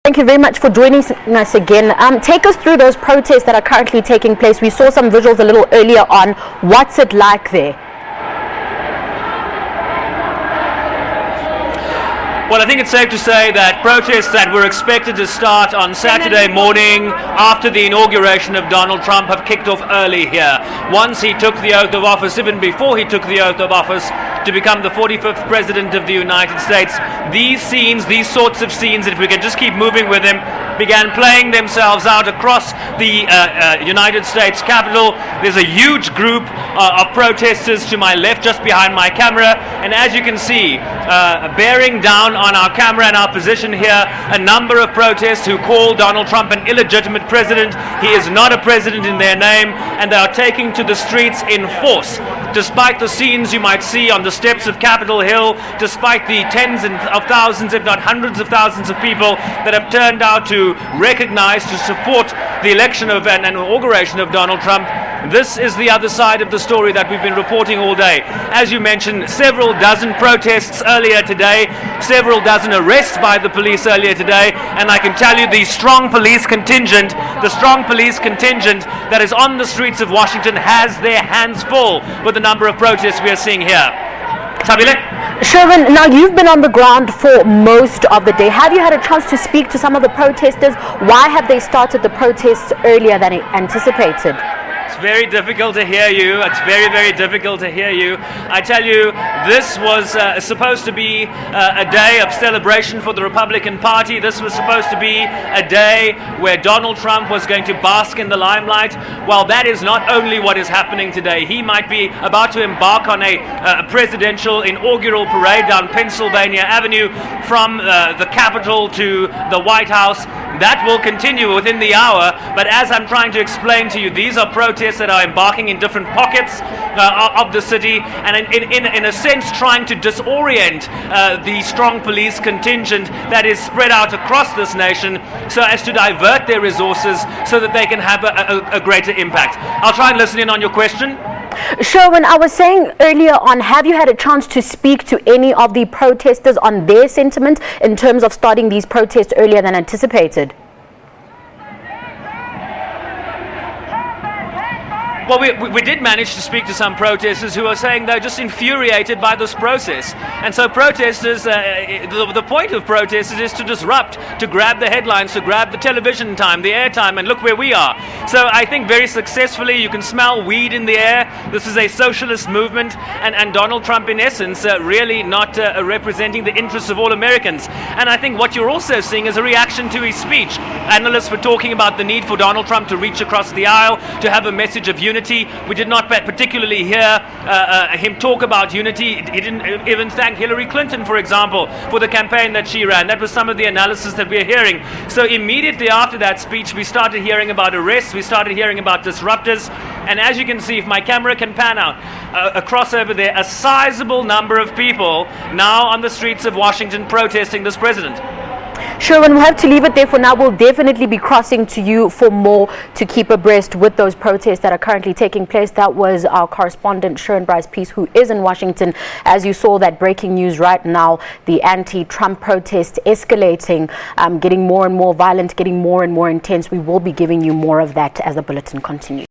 Thank you very much for joining us again. Take us through those protests that are currently taking place. We saw some visuals a little earlier on. What's it like there? Well, I think it's safe to say that protests that were expected to start on Saturday morning after the inauguration of Donald Trump have kicked off early here. Once he took the oath of office, even before he took the oath of office to become the 45th President of the United States, these sorts of scenes, if we can just keep moving with him, began playing themselves out across the United States Capitol. There's a huge group of protesters to my left, just behind my camera, and as you can see, bearing down on our camera and our position here, a number of protests who call Donald Trump an illegitimate president. He is not a president in their name, and they are taking to the streets in force. Despite the scenes you might see on the steps of Capitol Hill, despite the tens of thousands, if not hundreds of thousands of people that have turned out to recognize, to support the election of an inauguration of Donald Trump, this is the other side of the story that we've been reporting all day. As you mentioned, several dozen protests earlier today, several dozen arrests by the police earlier today, and I can tell you the strong police contingent that is on the streets of Washington has their hands full with the number of protests we are seeing here. Sabile? Sherwin, now you've been on the ground for most of the day. Have you had a chance to speak to some of the protesters? Why have they started the protests earlier than anticipated? It's very difficult to hear you. It's very, very difficult to hear you. I tell you, this was supposed to be a day of celebration for the Republican Party. This was supposed to be a day where Donald Trump was going to bask in the limelight. Well, that is not only what is happening today. He might be about to embark on a presidential inaugural parade down Pennsylvania Avenue from the Capitol to the White House. That will continue within the hour, but as I'm trying to explain to you, these are protests that are embarking in different pockets of the city, and in a sense trying to disorient the strong police contingent that is spread out across this nation so as to divert their resources so that they can have a greater impact. I'll try and listen in on your question. Sherwin, I was saying earlier on, have you had a chance to speak to any of the protesters on their sentiment in terms of starting these protests earlier than anticipated? Well, we did manage to speak to some protesters who are saying they're just infuriated by this process. And so protesters, the point of protesters is to disrupt, to grab the headlines, to grab the television time, the airtime, and look where we are. So I think very successfully you can smell weed in the air. This is a socialist movement, and Donald Trump in essence really not representing the interests of all Americans. And I think what you're also seeing is a reaction to his speech. Analysts were talking about the need for Donald Trump to reach across the aisle, to have a message of unity. We did not particularly hear him talk about unity. He didn't even thank Hillary Clinton, for example, for the campaign that she ran. That was some of the analysis that we're hearing. So immediately after that speech, we started hearing about arrests, we started hearing about disruptors, and as you can see, if my camera can pan out, across over there, a sizable number of people now on the streets of Washington protesting this president. Sherwin, we'll have to leave it there for now. We'll definitely be crossing to you for more to keep abreast with those protests that are currently taking place. That was our correspondent, Bryce-Pease, who is in Washington. As you saw, that breaking news right now, the anti-Trump protest escalating, getting more and more violent, getting more and more intense. We will be giving you more of that as the bulletin continues.